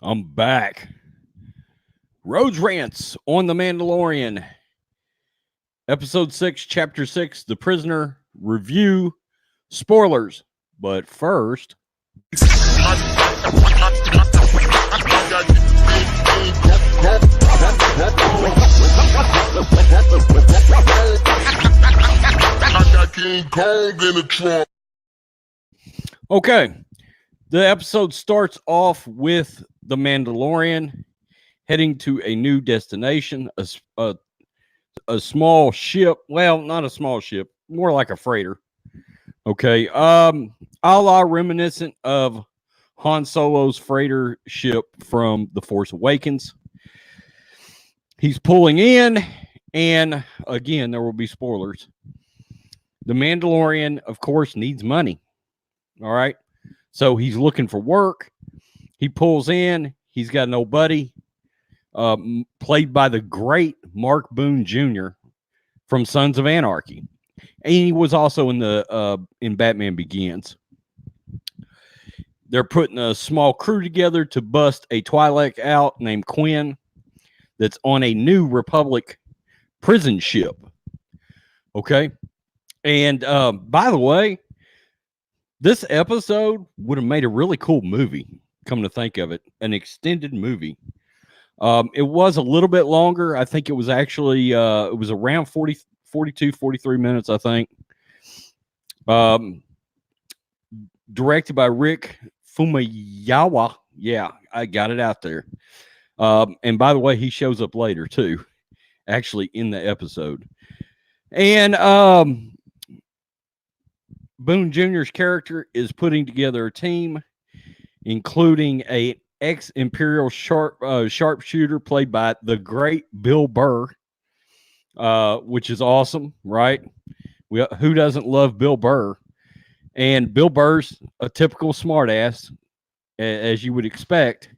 I'm back. Rhodes Rants on The Mandalorian. Episode 6, Chapter 6, The Prisoner Review. Spoilers. But first, okay. The episode starts off with the Mandalorian heading to a new destination, a small ship. Well, not a small ship, more like a freighter. Okay. A la reminiscent of Han Solo's freighter ship from The Force Awakens. He's pulling in, and again, there will be spoilers. The Mandalorian, of course, needs money. All right. So he's looking for work. He pulls in. He's got no buddy, played by the great Mark Boone Jr. from Sons of Anarchy. And he was also in Batman Begins. They're putting a small crew together to bust a Twi'lek out named Quinn that's on a new Republic prison ship. Okay. And by the way, this episode would have made a really cool movie, come to think of it, an extended movie. It was a little bit longer. I think it was actually, it was around 42, 43 minutes, I think. Directed by Rick Fumuyiwa. Yeah, I got it out there. And by the way, he shows up later too, actually in the episode. And Boone Jr.'s character is putting together a team, including a ex-Imperial sharpshooter played by the great Bill Burr, which is awesome, right? Who doesn't love Bill Burr? And Bill Burr's a typical smartass, as you would expect.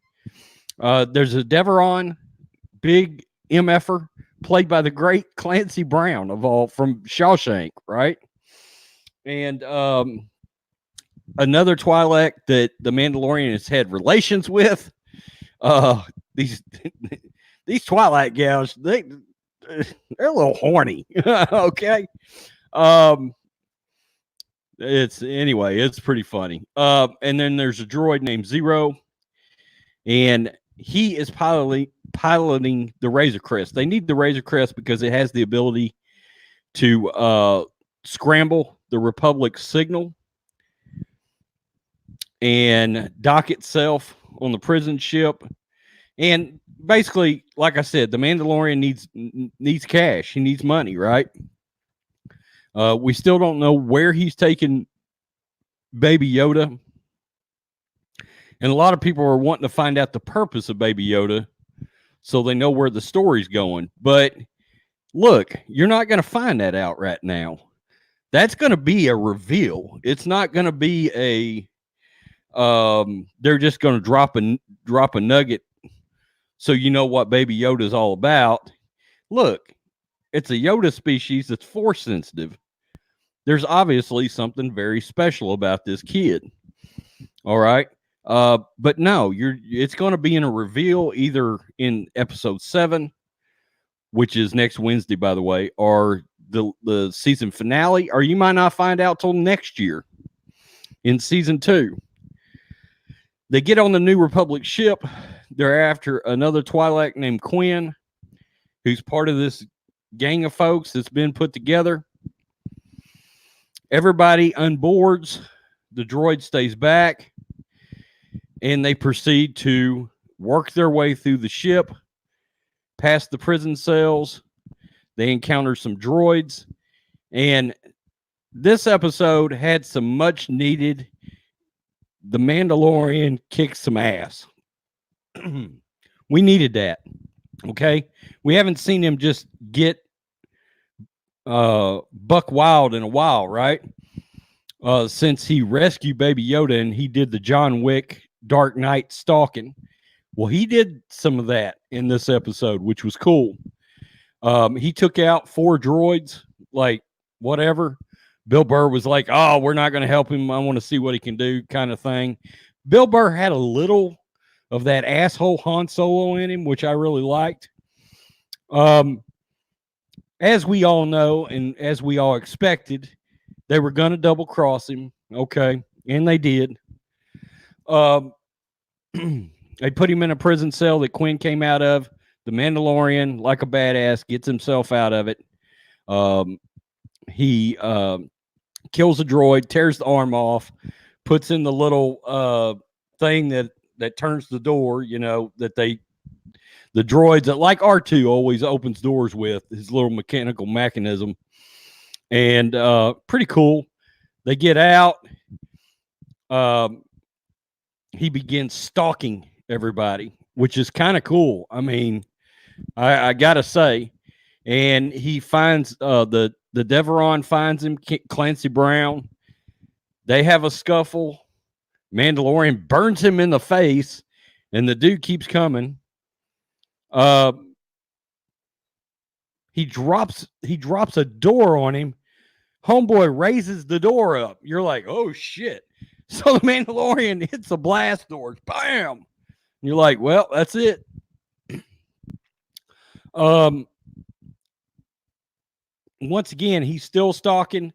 There's a Deveron, big MFer, played by the great Clancy Brown from Shawshank, right? And another Twi'lek that the Mandalorian has had relations with. These Twi'lek gals, they're a little horny. Okay. It's pretty funny. And then there's a droid named Zero, and he is piloting the Razor Crest. They need the Razor Crest because it has the ability to scramble the Republic signal and dock itself on the prison ship. And basically, like I said, the Mandalorian needs cash. He needs money, right? We still don't know where he's taking Baby Yoda. And a lot of people are wanting to find out the purpose of Baby Yoda so they know where the story's going. But look, you're not going to find that out right now. That's going to be a reveal. It's not going to be they're just going to drop a nugget so you know what Baby Yoda is all about. Look, it's a Yoda species that's force sensitive. There's obviously something very special about this kid. All right. But no, it's going to be in a reveal either in episode 7, which is next Wednesday, by the way, or the season finale, or you might not find out till next year in season 2. They get on the New Republic ship. They're after another Twi'lek named Quinn, who's part of this gang of folks that's been put together. Everybody unboards. The droid stays back, and they proceed to work their way through the ship, past the prison cells. They encounter some droids, and this episode had some much needed The Mandalorian kicked some ass. We needed that. Okay. We haven't seen him just get buck wild in a while, right? Since he rescued Baby Yoda and he did the John Wick Dark Knight stalking. Well, he did some of that in this episode, which was cool. He took out 4 droids, like whatever. Bill Burr was like, oh, we're not going to help him. I want to see what he can do, kind of thing. Bill Burr had a little of that asshole Han Solo in him, which I really liked. As we all know, and as we all expected, they were going to double cross him. Okay. And they did. They put him in a prison cell that Quinn came out of. The Mandalorian, like a badass, gets himself out of it. He kills a droid, tears the arm off, puts in the little thing that turns the door, that the droids that, like R2 always opens doors with, his little mechanical mechanism. And pretty cool. They get out. He begins stalking everybody, which is kind of cool. I mean, I gotta say. And he finds the Deveron finds him, Clancy Brown. They have a scuffle. Mandalorian burns him in the face, and the dude keeps coming. He drops a door on him. Homeboy raises the door up. You're like, oh shit. So the Mandalorian hits the blast doors. Bam. And you're like, well, that's it. Once again, he's still stalking.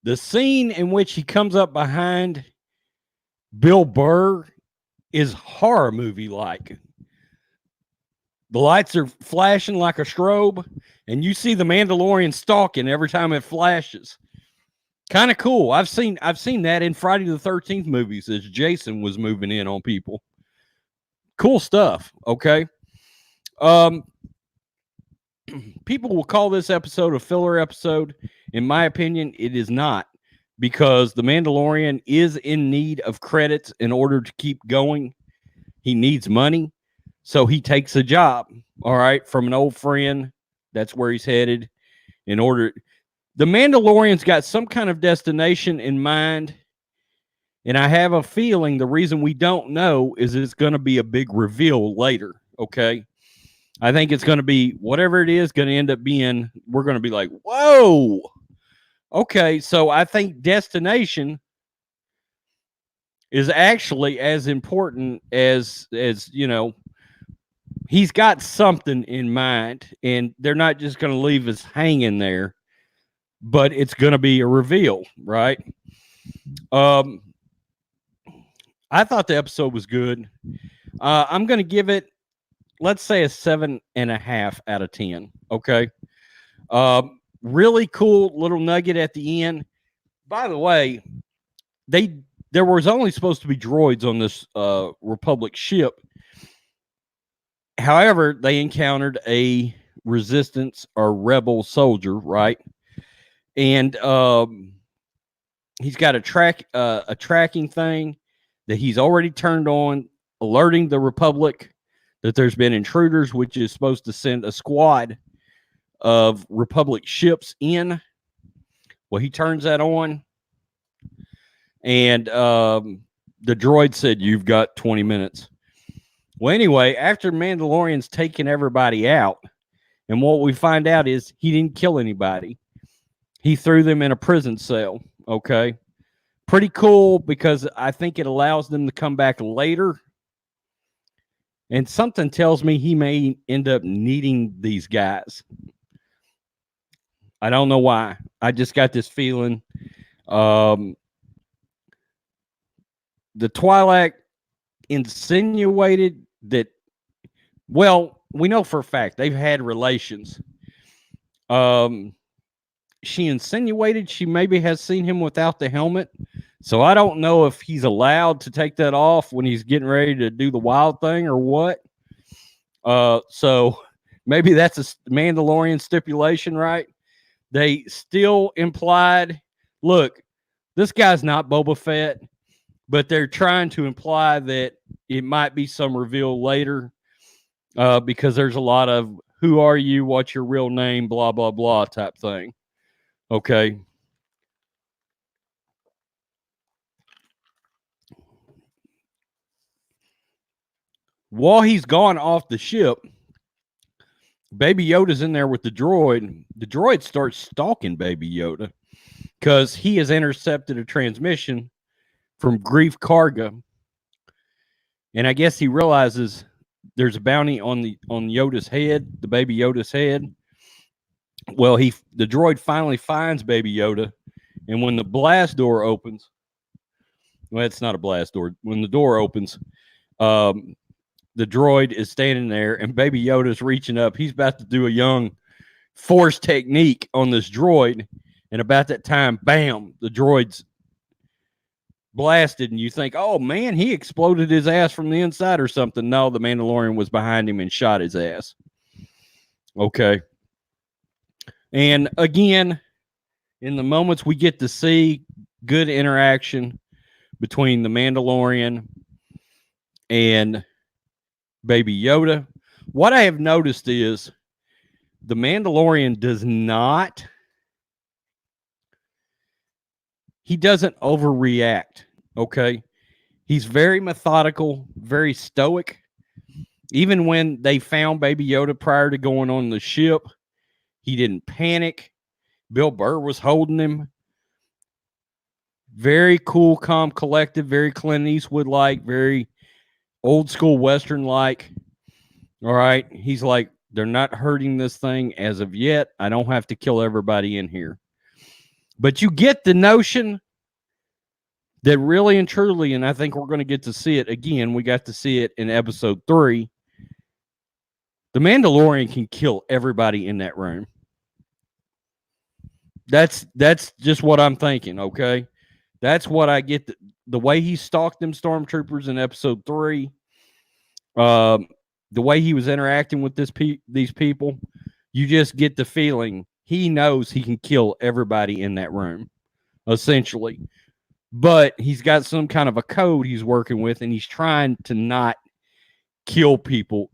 The scene in which he comes up behind Bill Burr is horror movie like. The lights are flashing like a strobe, and you see the Mandalorian stalking every time it flashes. Kind of cool. I've seen that in Friday the 13th movies as Jason was moving in on people. Cool stuff. Okay. People will call this episode a filler episode. In my opinion, it is not, because the Mandalorian is in need of credits in order to keep going. He needs money, so he takes a job, all right, from an old friend. That's where he's headed. The Mandalorian's got some kind of destination in mind, and I have a feeling the reason we don't know is it's going to be a big reveal later, okay? I think it's going to be whatever it is going to end up being. We're going to be like, whoa. Okay, so I think destination is actually as important as he's got something in mind, and they're not just going to leave us hanging there, but it's going to be a reveal, right? I thought the episode was good. I'm going to give it, let's say, a 7.5 out of 10. Okay. Really cool little nugget at the end. By the way, there was only supposed to be droids on this Republic ship. However, they encountered a resistance or rebel soldier, right? And he's got a tracking thing that he's already turned on, alerting the Republic that there's been intruders, which is supposed to send a squad of Republic ships in. Well, he turns that on, and the droid said, "You've got 20 minutes." Well, anyway, after Mandalorian's taken everybody out, and what we find out is he didn't kill anybody. He threw them in a prison cell. Okay. Pretty cool, because I think it allows them to come back later. And something tells me he may end up needing these guys. I don't know why. I just got this feeling. The Twi'lek insinuated that, well, we know for a fact they've had relations. She insinuated she maybe has seen him without the helmet. So I don't know if he's allowed to take that off when he's getting ready to do the wild thing or what. So maybe that's a Mandalorian stipulation, right? They still implied, look, this guy's not Boba Fett, but they're trying to imply that it might be some reveal later, because there's a lot of who are you, what's your real name, blah, blah, blah type thing. Okay. While he's gone off the ship, Baby Yoda's in there with the droid. The droid starts stalking Baby Yoda because he has intercepted a transmission from Grief Karga. And I guess he realizes there's a bounty on Yoda's head, the baby Yoda's head. Well, the droid finally finds baby Yoda, and when the blast door opens, well, it's not a blast door. When the door opens, the droid is standing there, and baby Yoda's reaching up. He's about to do a young force technique on this droid, and about that time, bam, the droid's blasted, and you think, oh man, he exploded his ass from the inside or something. No, the Mandalorian was behind him and shot his ass. Okay. And again, in the moments we get to see good interaction between the Mandalorian and baby Yoda, what I have noticed is the Mandalorian he doesn't overreact, okay? He's very methodical, very stoic. Even when they found baby Yoda prior to going on the ship, he didn't panic. Bill Burr was holding him. Very cool, calm, collected, very Clint Eastwood-like, very old school Western-like. All right? He's like, they're not hurting this thing as of yet. I don't have to kill everybody in here. But you get the notion that really and truly, and I think we're going to get to see it again. We got to see it in episode 3. The Mandalorian can kill everybody in that room. That's just what I'm thinking, okay? That's what I get. The way he stalked them stormtroopers in episode 3, the way he was interacting with these people, you just get the feeling he knows he can kill everybody in that room, essentially. But he's got some kind of a code he's working with, and he's trying to not kill people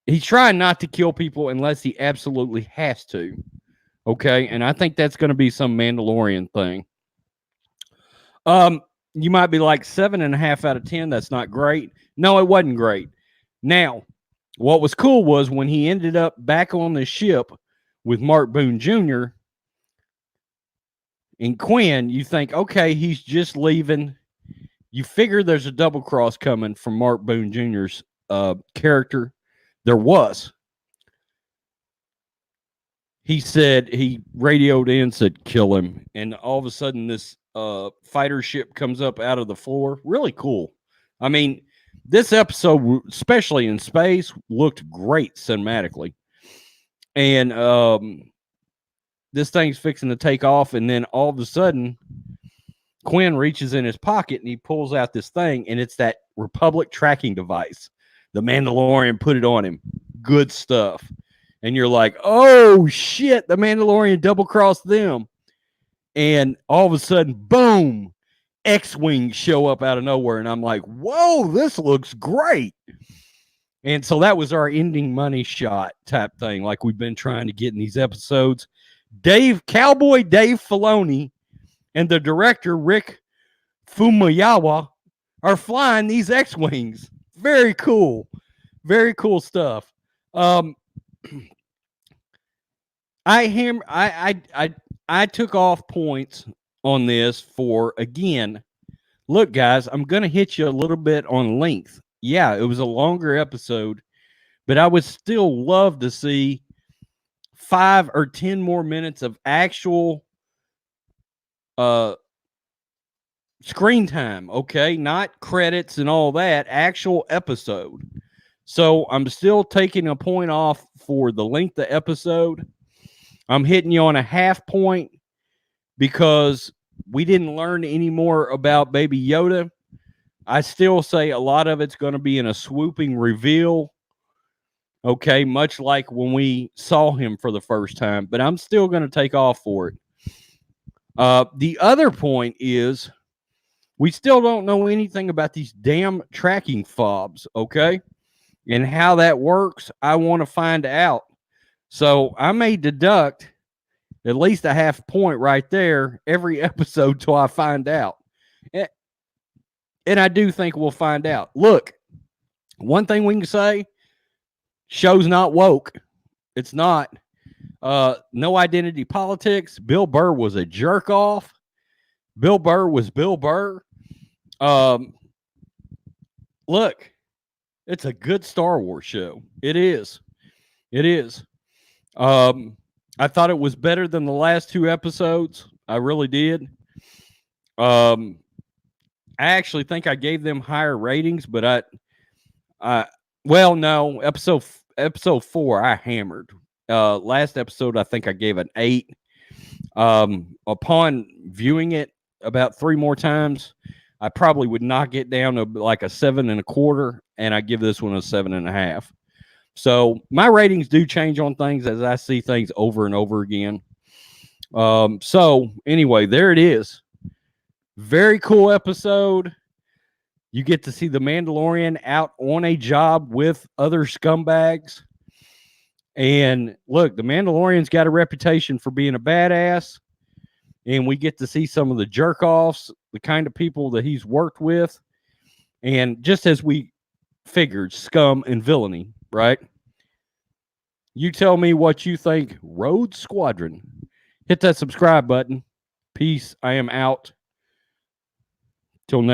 he's trying not to kill people unless he absolutely has to. Okay, and I think that's going to be some Mandalorian thing. You might be like 7.5 out of 10. That's not great. No, it wasn't great. Now, what was cool was when he ended up back on the ship with Mark Boone Jr. and Quinn, you think, okay, he's just leaving. You figure there's a double cross coming from Mark Boone Jr.'s character. There was. He said, he radioed in, said, kill him. And all of a sudden, this fighter ship comes up out of the floor. Really cool. I mean, this episode, especially in space, looked great cinematically. And this thing's fixing to take off. And then all of a sudden, Quinn reaches in his pocket and he pulls out this thing. And it's that Republic tracking device. The Mandalorian put it on him. Good stuff. And you're like, oh, shit, the Mandalorian double-crossed them. And all of a sudden, boom, X-Wings show up out of nowhere. And I'm like, whoa, this looks great. And so that was our ending money shot type thing, like we've been trying to get in these episodes. Cowboy Dave Filoni and the director, Rick Fumuyiwa, are flying these X-Wings. Very cool. Very cool stuff. I took off points on this for, again, look, guys, I'm going to hit you a little bit on length. Yeah, it was a longer episode, but I would still love to see 5 or 10 more minutes of actual screen time, okay? Not credits and all that, actual episode. So I'm still taking a point off for the length of episode. I'm hitting you on a half point because we didn't learn any more about Baby Yoda. I still say a lot of it's going to be in a swooping reveal, okay, much like when we saw him for the first time, but I'm still going to take off for it. The other point is we still don't know anything about these damn tracking fobs, okay, and how that works. I want to find out. So I may deduct at least a half point right there every episode till I find out. And I do think we'll find out. Look, one thing we can say, show's not woke. It's not. No identity politics. Bill Burr was a jerk off. Bill Burr was Bill Burr. look, it's a good Star Wars show. It is. It is. I thought it was better than the last two episodes. I really did. I actually think I gave them higher ratings, but well, no, episode 4 I hammered. Last episode I think I gave an 8. Upon viewing it about 3 more times, I probably would knock it down to like a 7.25, and I give this one a 7.5. So my ratings do change on things as I see things over and over again. So anyway, there it is. Very cool episode. You get to see the Mandalorian out on a job with other scumbags. And look, the Mandalorian's got a reputation for being a badass. And we get to see some of the jerk-offs, the kind of people that he's worked with. And just as we figured, scum and villainy, right? You tell me what you think. Road Squadron. Hit that subscribe button. Peace. I am out. Till next